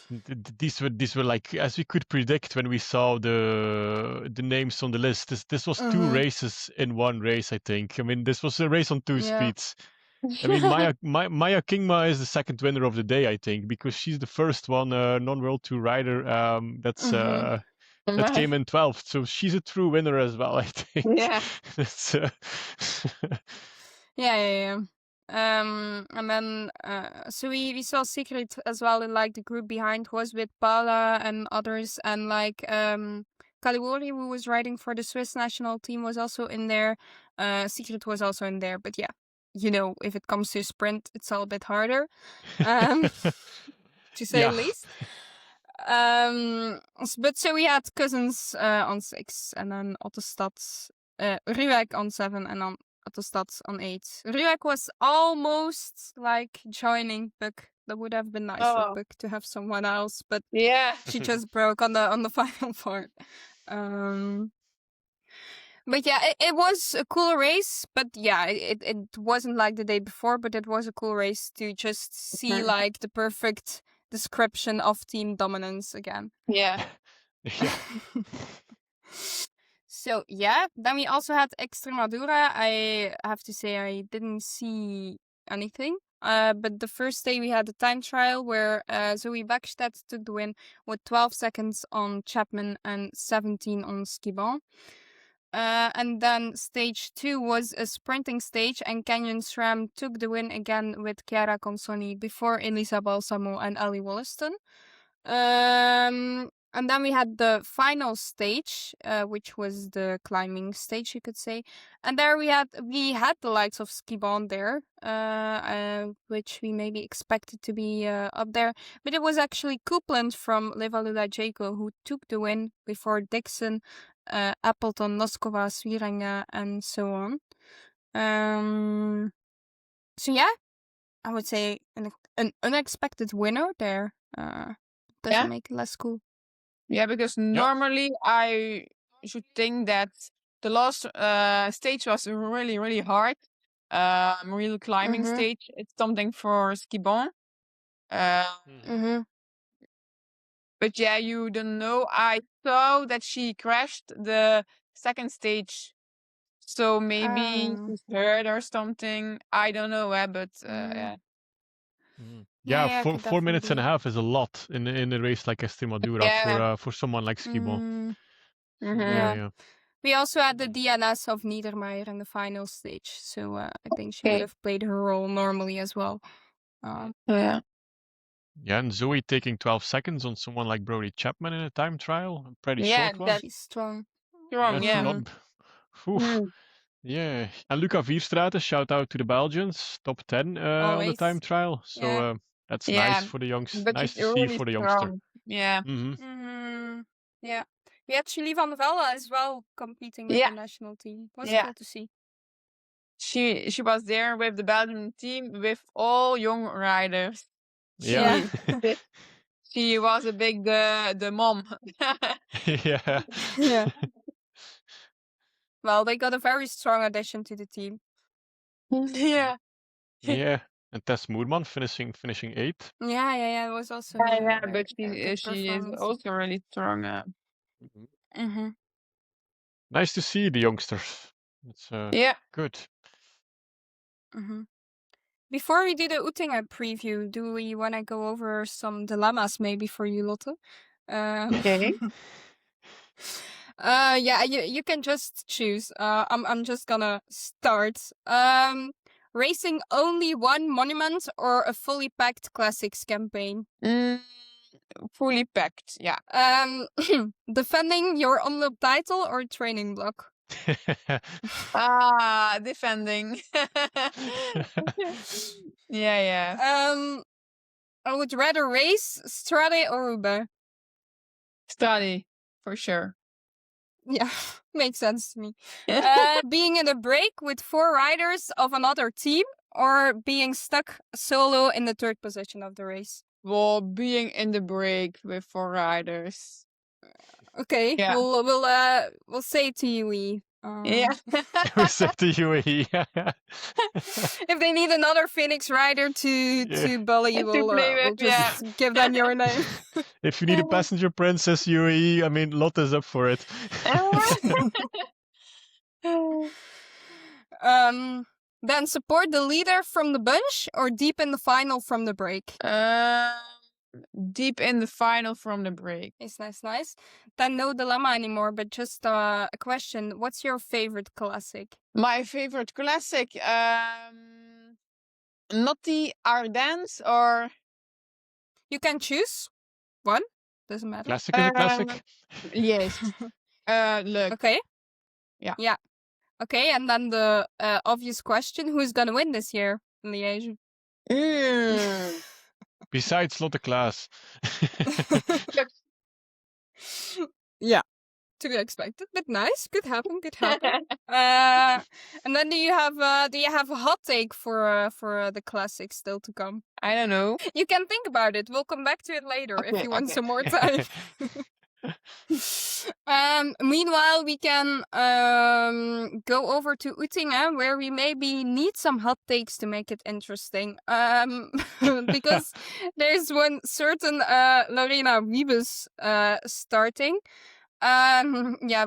these were like, as we could predict when we saw the names on the list. This was 2 races in one race, I think. I mean, this was a race on 2 speeds. I mean, Maya Kingma is the second winner of the day, I think, because she's the first one non-World Tour rider that came in 12th. So she's a true winner as well, I think. Yeah. That's, Yeah. And then so we saw Secret as well in like the group behind was with Paula and others, and like Caliwori, who was riding for the Swiss national team, was also in there. Secret was also in there, but yeah, you know, if it comes to sprint, it's all a bit harder, to say the least. But so we had Cousins on 6, and then Ottestad, Ruwijk on 7, and then Ottestad on 8. Ruwijk was almost like joining Puck. That would have been nice for Puck to have someone else, but she just broke on the final part. But yeah, it was a cool race. But yeah, it wasn't like the day before, but it was a cool race to just see like the perfect description of team dominance again. Yeah. So yeah, then we also had Extremadura. I have to say I didn't see anything. But the first day we had a time trial where Zoe Backstedt took the win with 12 seconds on Chapman and 17 on Skiban. And then stage 2 was a sprinting stage, and Canyon SRAM took the win again with Chiara Consoni before Elisa Balsamo and Ellie Wollaston. And then we had the final stage, which was the climbing stage, you could say. And there we had the likes of Skiban there, which we maybe expected to be up there. But it was actually Coupland from Levalula Jaco who took the win before Dixon, Appleton, Noskova, Swieringa, and so on. So yeah, I would say an unexpected winner there. Doesn't make it less cool. Yeah, because normally I should think that the last stage was really, really hard. Real climbing stage. It's something for ski bon. But yeah, you don't know. I saw that she crashed the second stage. So maybe she's hurt or something. I don't know, but yeah. Yeah, 4 minutes and a half is a lot in a race like Estremadura for someone like ski bon. Yeah. We also had the DNS of Niedermeyer in the final stage, so I think she would have played her role normally as well. Yeah. Yeah, and Zoe taking 12 seconds on someone like Brody Chapman in a time trial, a pretty short one. She's strong. Not... Yeah, and Luca Vierstraten, shout out to the Belgians, top 10 on the time trial. So that's nice for the youngster. Nice to see for the youngster. Yeah. Yeah. We had Julie van der Velde as well competing with the national team. It was cool to see. She was there with the Belgian team with all young riders. Yeah. She was a big the mom. Yeah. Well, they got a very strong addition to the team. Yeah. Yeah. And Tess Moerman finishing 8th. Yeah. It was also. But she is also really strong. Nice to see the youngsters. It's good. Before we do the Oetingen preview, do we want to go over some dilemmas maybe for you, Lotte? Okay. Yeah, you can just choose. I'm just gonna start. Racing only one monument or a fully packed classics campaign? Fully packed, yeah. Defending your Omloop title or training block? Defending. Yeah. I would rather race Strade or Roubaix. Strade, for sure. Yeah, makes sense to me. Being in a break with 4 riders of another team or being stuck solo in the 3rd position of the race? Well, being in the break with 4 riders. Okay, yeah. we'll say to UAE. We'll say to UAE. If they need another Fenix rider to bully, we'll just give them your name. If you need a passenger princess UAE, I mean, Lotte's up for it. Then support the leader from the bunch or deep in the final from the break? Deep in the final from the break. It's nice. Then no dilemma anymore, but just a question. What's your favorite classic? My favorite classic? Not the Ardennes or... You can choose one. Doesn't matter. Classic is a classic. Yes. Look. Okay. Yeah. Okay, and then the obvious question. Who's going to win this year in Liège? Besides Lotte Claes. Yeah, to be expected, but nice. Could happen. And then do you have a hot take for the classics still to come? I don't know. You can think about it. We'll come back to it later if you want some more time. Meanwhile, we can go over to Oetingen, where we maybe need some hot takes to make it interesting. Because there's one certain Lorena Wiebes starting,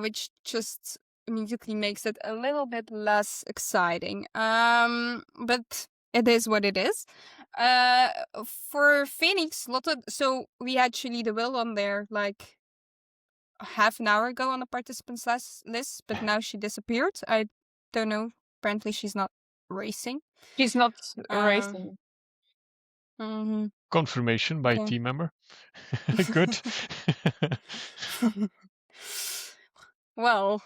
which just immediately makes it a little bit less exciting. But it is what it is. For Fenix, Lotte, so we had Julie de Wil on there, like half an hour ago on the participants list, but now she disappeared. I don't know. Apparently she's not racing. She's not racing. Confirmation by team member. Good. Well,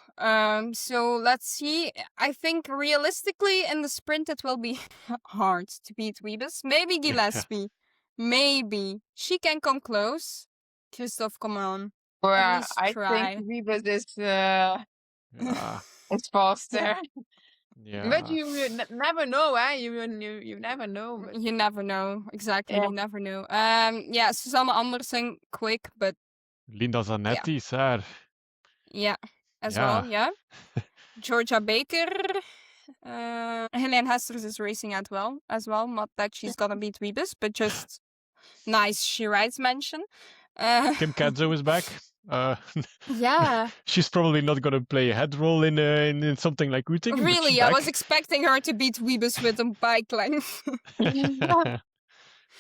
so let's see. I think realistically in the sprint it will be hard to beat Wiebes. Maybe Gillespie. Maybe. She can come close. Kristof, come on. Well, I think Wiebes is faster. Yeah. But you never know, eh? You never know. But... You never know. Exactly. You never know. Susanne Andersen, quick, but Linda Zanetti, Saar. Yeah, well, yeah. Georgia Baker. Helene Hesters is racing as well. Not that she's gonna beat Wiebes, but just nice she rides mention. Kim Kadzo is back. Yeah. She's probably not gonna play a head role in something like Utingen. Really, I was expecting her to beat Wiebes with a bike length.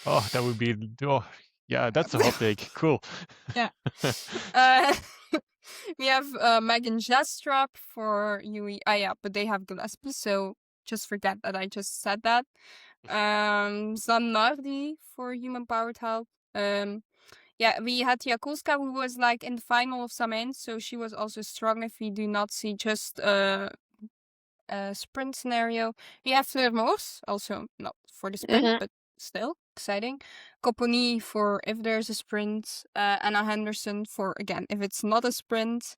Oh, that would be. Oh, yeah, that's a hot take. Cool. Yeah. We have Megan Jestrop for UE. But they have Gillespie, so just forget that I just said that. Zanardi for Human Powered Help. We had Jakulska, who was like in the final of Samain, so she was also strong if we do not see just a sprint scenario. We have Fleur Moos, also not for the sprint, but still exciting. Kopecky for if there's a sprint. Anna Henderson for, again, if it's not a sprint.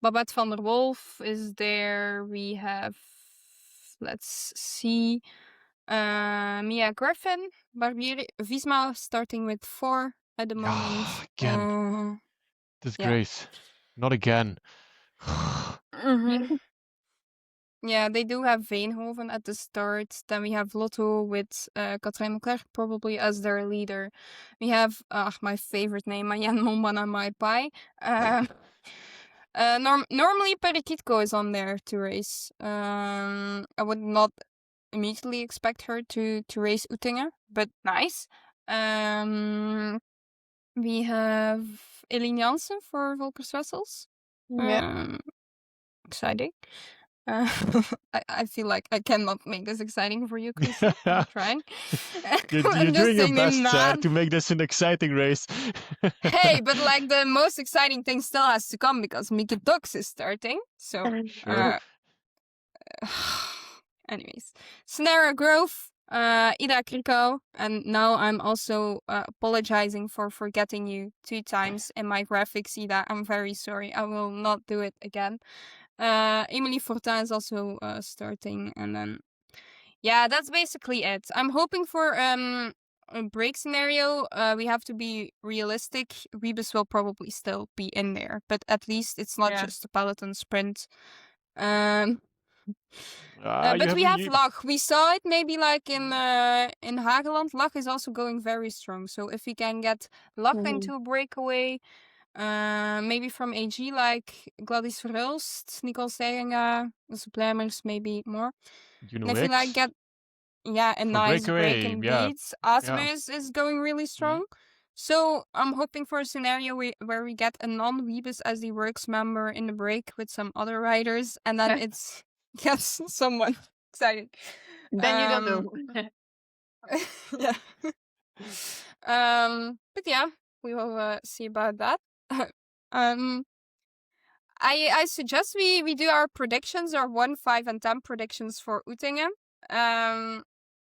Babette van der Wolf is there. We have, let's see, Mia Griffin, Barbieri, Visma starting with 4 at the moment. Again. Disgrace. Not again. Yeah, they do have Veenhoven at the start. Then we have Lotto with Katrijn Leclerc probably as their leader. We have my favorite name, Mayen Mombana Maipai. Normally Perikitko is on there to race. I would not immediately expect her to race Utingen, but nice. We have Eline Jansen for Volkers Wessels. Exciting. I feel like I cannot make this exciting for you, Chris. I'm trying. You're doing your best to make this an exciting race. Hey, but like the most exciting thing still has to come because Mieke Dux is starting. So, anyways, Sonera Grove, Ida Kriko, and now I'm also apologizing for forgetting you 2 times in my graphics, Ida. I'm very sorry. I will not do it again. Emily Fortin is also starting, and then that's basically it. I'm hoping for a break scenario. We have to be realistic. Wiebes will probably still be in there, but at least it's not just a peloton sprint. But we have Lach. We saw it maybe like in Hageland. Lach is also going very strong. So if we can get Lach into a breakaway. Maybe from AG like Gladys Verhulst, Nicole Seringa, the Sublemmers, maybe more. And if you like get a nice break in beats, Asmus is going really strong. So I'm hoping for a scenario where we get a non-Wiebes as the works member in the break with some other riders, and then it's gets someone excited. Then you don't know. But yeah, we will see about that. I suggest we do our predictions, our 1, 5, and 10 predictions for Utingen.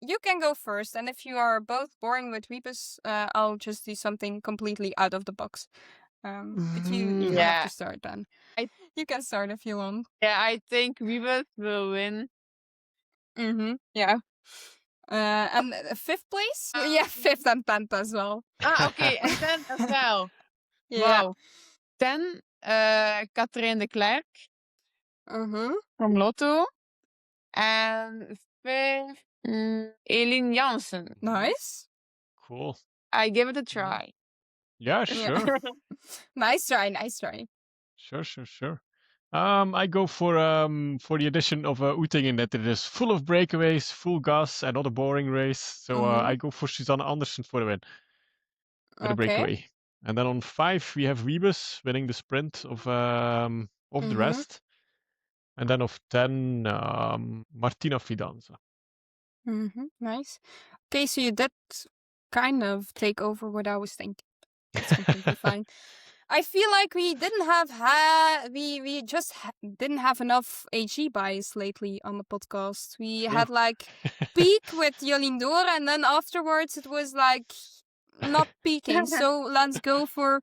You can go first, and if you are both boring with Wiebes, I'll just do something completely out of the box. But you have to start then. You can start if you want. Yeah, I think Wiebes will win. Yeah. And 5th place? 5th and 10th as well. Okay, and 10th as well. Wow. 10, Katrijn de Klerk from Lotto. And 5th, Eline Jansen. Nice. Cool. I give it a try. Yeah, sure. Nice try. Sure. I go for the addition of Utingen that it is full of breakaways, full gas, and not a boring race. So I go for Susanne Andersen for the win. With a breakaway. And then on 5 we have Wiebes winning the sprint of the rest. And then of 10 Martina Fidanza. Nice. Okay, so you did kind of take over what I was thinking. That's completely fine. I feel like we didn't have we just didn't have enough AG bias lately on the podcast. We had like peak with Jolien Door, and then afterwards it was like not peaking. So let's go for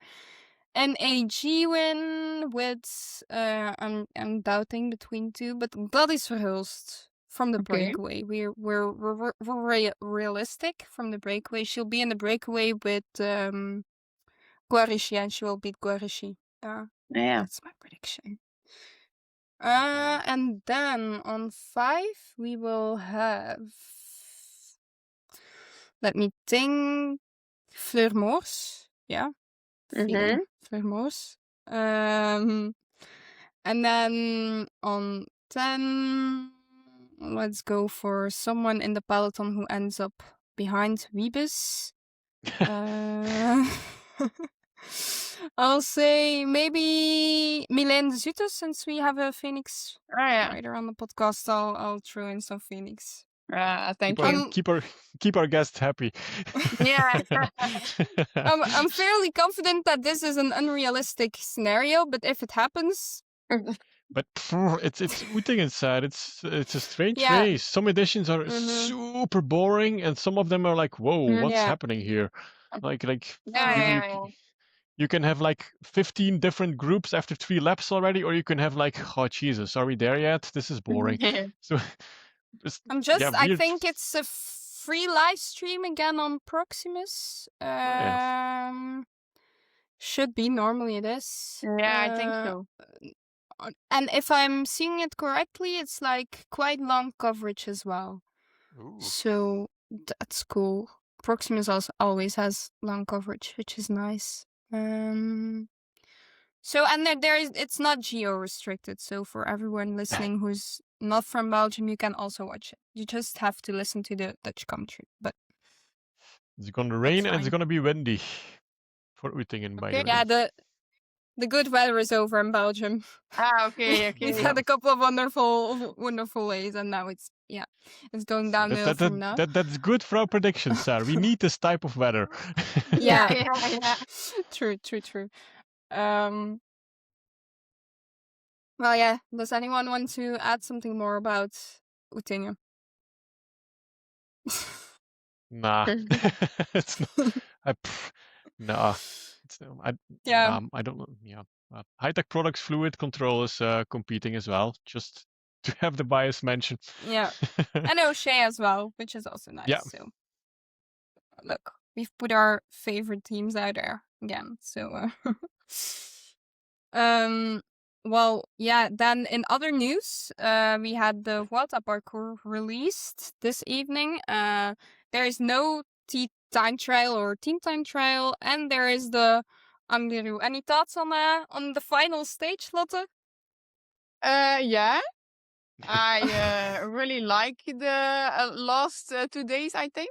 an AG win with I'm doubting between two, but Gladys Verhulst from the breakaway. We're realistic from the breakaway. She'll be in the breakaway with Guarici, and she will beat Guarici. Yeah. That's my prediction. And then on 5 we will have, let me think, Fleur Moors. Yeah. Mhm. Fleur Moors. And then on 10, let's go for someone in the peloton who ends up behind Wiebes. I'll say maybe Milène de Zutte, since we have a Fenix rider on the podcast. I'll throw in some Fenix. Thank you. Keep our guests happy. Yeah. I'm fairly confident that this is an unrealistic scenario, but if it happens, but it's Oeting inside. It's a strange race. Some editions are super boring, and some of them are like, whoa, what's happening here? Like you can have like 15 different groups after 3 laps already, or you can have like, oh Jesus, are we there yet? This is boring. So I think it's a free live stream again on Proximus. Should be, normally it is. Yeah, I think so. And if I'm seeing it correctly, it's like quite long coverage as well. Ooh. So that's cool. Proximus also always has long coverage, which is nice. So, and it's not geo restricted. So for everyone listening who's not from Belgium, you can also watch it. You just have to listen to the Dutch commentary. But it's gonna rain and it's gonna be windy for Oetingen, by the way. Yeah, the good weather is over in Belgium. Okay. We've had a couple of wonderful days, and now it's going downhill from now. That's good for our predictions, Saar. We need this type of weather. Yeah. True. Well, yeah. Does anyone want to add something more about Oetingen? Nah. It's not. Nah. I don't know. Yeah. High-tech products, fluid control is competing as well, just to have the bias mentioned. Yeah. And O'Shea as well, which is also nice. Yeah. So, look, we've put our favorite teams out there again. So, well, yeah, then in other news, we had the Vuelta parcours released this evening. There is no time trial or team time trial, and there is the Angliru. Any thoughts on the final stage, Lotte? Yeah. I really like the last 2 days, I think.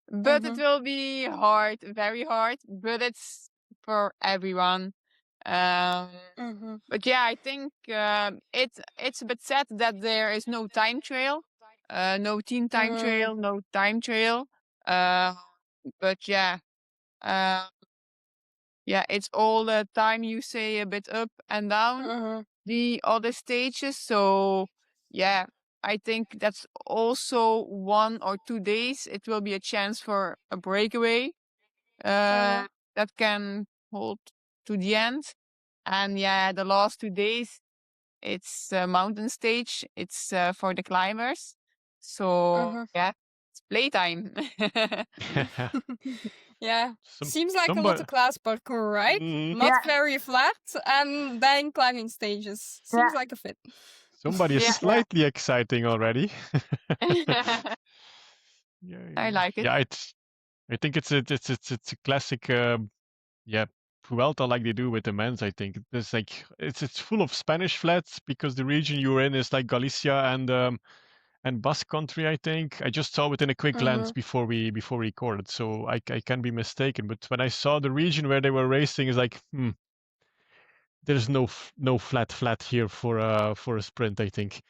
But it will be hard, very hard, but it's for everyone. But yeah, I think it's a bit sad that there is no time trail, no team time trail, no time trail. But yeah, it's all the time, you say, a bit up and down the other stages. So yeah, I think that's also 1 or 2 days. It will be a chance for a breakaway that can hold to the end. And yeah, the last 2 days, it's a mountain stage. It's for the climbers. So yeah, it's playtime. Yeah, seems like a Lotte Claes parcours, right? Not very flat, and then climbing stages. Seems like a fit. Somebody is slightly exciting already. I like it. Yeah, I think it's a classic. Vuelta, like they do with the men's. I think it's like it's full of Spanish flats because the region you're in is like Galicia and Basque country. I think I just saw it in a quick glance before we recorded, so I can be mistaken. But when I saw the region where they were racing, it's like there's no flat here for a sprint, I think.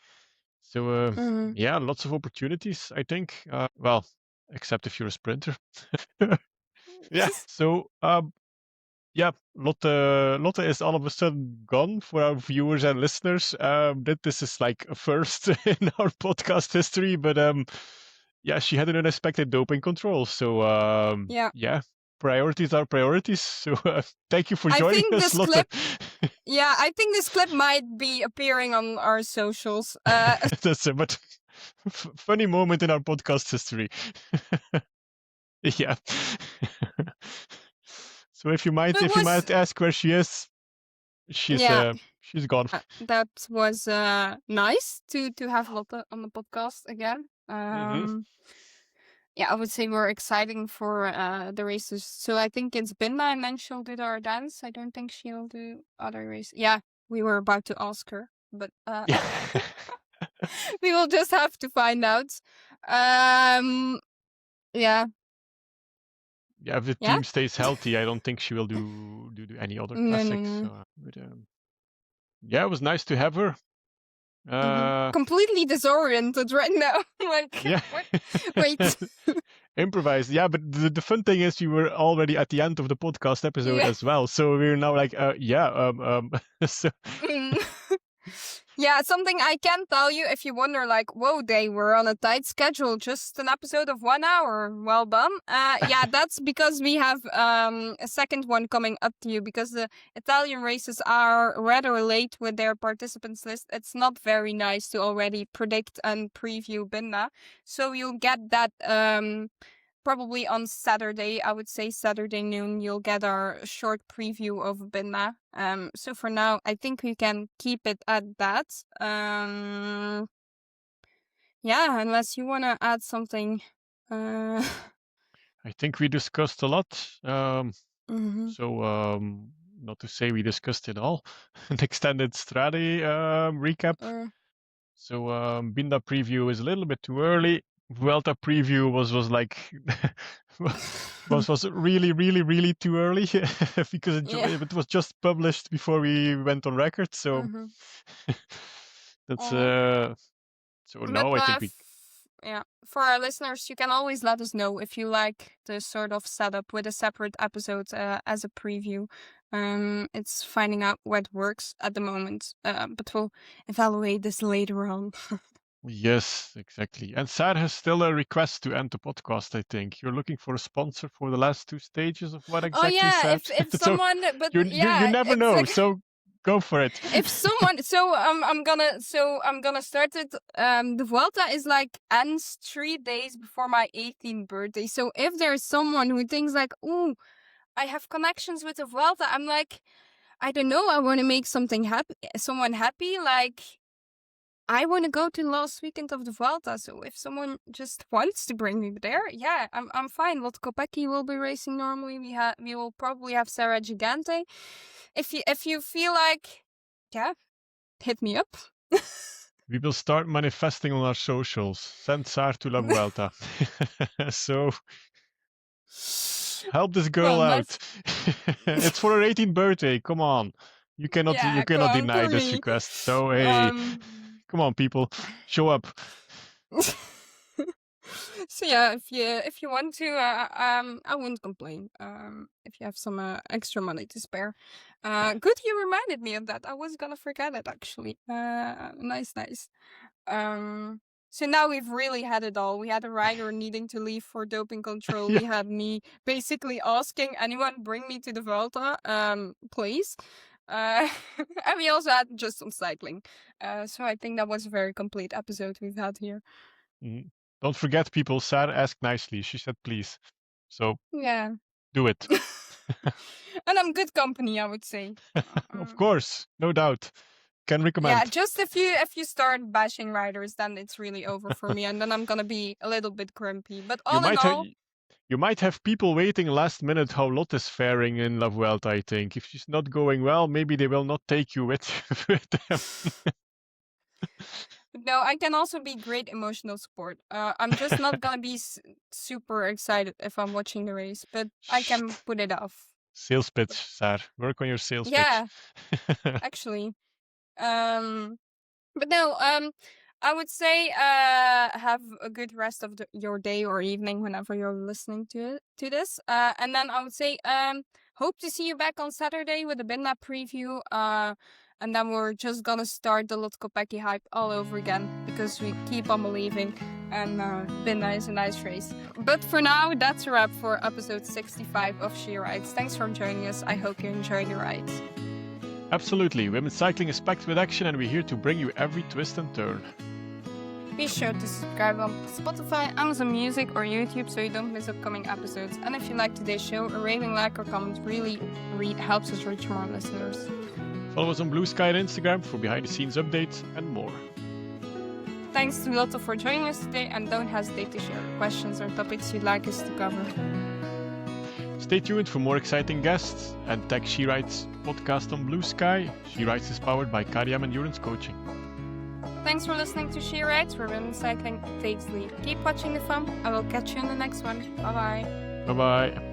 So yeah, lots of opportunities, I think. Well, except if you're a sprinter. Yeah. So Lotte is all of a sudden gone for our viewers and listeners. This is like a first in our podcast history, but yeah, she had an unexpected doping control. So yeah, priorities are priorities. So thank you for joining us, Lotte. I think this clip might be appearing on our socials. That's a but funny moment in our podcast history. Yeah. So if you might ask where she is, she's gone. That was nice to have Lotte on the podcast again. Yeah, I would say we're exciting for the races. So I think it's Binda, and then she'll do our dance. I don't think she'll do other races. Yeah, we were about to ask her, but we will just have to find out. Yeah. Yeah, if the team stays healthy, I don't think she will do any other classics. No. So, but, yeah, it was nice to have her. Completely disoriented right now. Like, yeah. what? Wait. Improvise. Yeah, but the fun thing is you were already at the end of the podcast episode as well. So we're now like, so... Yeah, something I can tell you if you wonder, like, whoa, they were on a tight schedule, just an episode of 1 hour. Well done. Yeah, that's because we have a second one coming up to you, because the Italian races are rather late with their participants list. It's not very nice to already predict and preview Binda. So you'll get that probably on Saturday. I would say Saturday noon, you'll get our short preview of Binda. So for now, I think we can keep it at that. Yeah, unless you want to add something. I think we discussed a lot. So not to say we discussed it all. An extended Strade recap. So Binda preview is a little bit too early. Vuelta preview was like was really too early because it was just published before we went on record. So that's so now I think we. Yeah, for our listeners, you can always let us know if you like the sort of setup with a separate episode as a preview. It's finding out what works at the moment, but we'll evaluate this later on. Yes, exactly. And Saar has still a request to end the podcast, I think. You're looking for a sponsor for the last 2 stages of what exactly, Saar? If someone... but you never know, so go for it. If someone... I'm gonna start it. The Vuelta is like ends 3 days before my 18th birthday. So if there's someone who thinks like, ooh, I have connections with the Vuelta, I'm like, I don't know, I want to make someone happy, like... I want to go to the last weekend of the Vuelta, so if someone just wants to bring me there, yeah, I'm fine. Lotte Kopecky will be racing normally. We will probably have Sarah Gigante. If you feel like, yeah, hit me up. We will start manifesting on our socials. Send Saar to La Vuelta. So help this girl out. It's for her 18th birthday. Come on, you cannot deny this request. So hey. Come on, people, show up. So yeah, if you want to, I wouldn't complain. If you have some extra money to spare, good you reminded me of that. I was gonna forget it actually. Nice. So now we've really had it all. We had a rider needing to leave for doping control. We had me basically asking anyone bring me to the Vuelta, please. And we also had just some cycling. So I think that was a very complete episode we've had here. Don't forget, people, Saar asked nicely. She said please. So yeah, do it. And I'm good company, I would say. Of course, no doubt. Can recommend. Yeah, just if you start bashing riders, then it's really over for me, and then I'm gonna be a little bit grumpy. But all in all... You might have people waiting last minute how Lotte is faring in La Vuelta, I think. If she's not going well, maybe they will not take you with them. No, I can also be great emotional support. I'm just not going to be super excited if I'm watching the race, but I can put it off. Sales pitch, Saar. Work on your sales pitch. Yeah, actually. But no, I would say have a good rest of your day or evening whenever you're listening to this. And then I would say hope to see you back on Saturday with a Binda preview. And then we're just gonna start the Lotte Kopecky hype all over again because we keep on believing, and Binda is a nice race. But for now, that's a wrap for episode 65 of She Rides. Thanks for joining us. I hope you enjoyed the ride. Absolutely. Women's cycling is packed with action, and we're here to bring you every twist and turn. Be sure to subscribe on Spotify, Amazon Music or YouTube so you don't miss upcoming episodes. And if you like today's show, a rating, like or comment really helps us reach more listeners. Follow us on Blue Sky and Instagram for behind-the-scenes updates and more. Thanks to Lotte for joining us today, and don't hesitate to share questions or topics you'd like us to cover. Stay tuned for more exciting guests and tag She Rides podcast on Blue Sky. She Rides is powered by KDM Endurance Coaching. Thanks for listening to She Rides, where women's cycling takes lead. Keep watching the fun. I will catch you in the next one. Bye-bye. Bye-bye.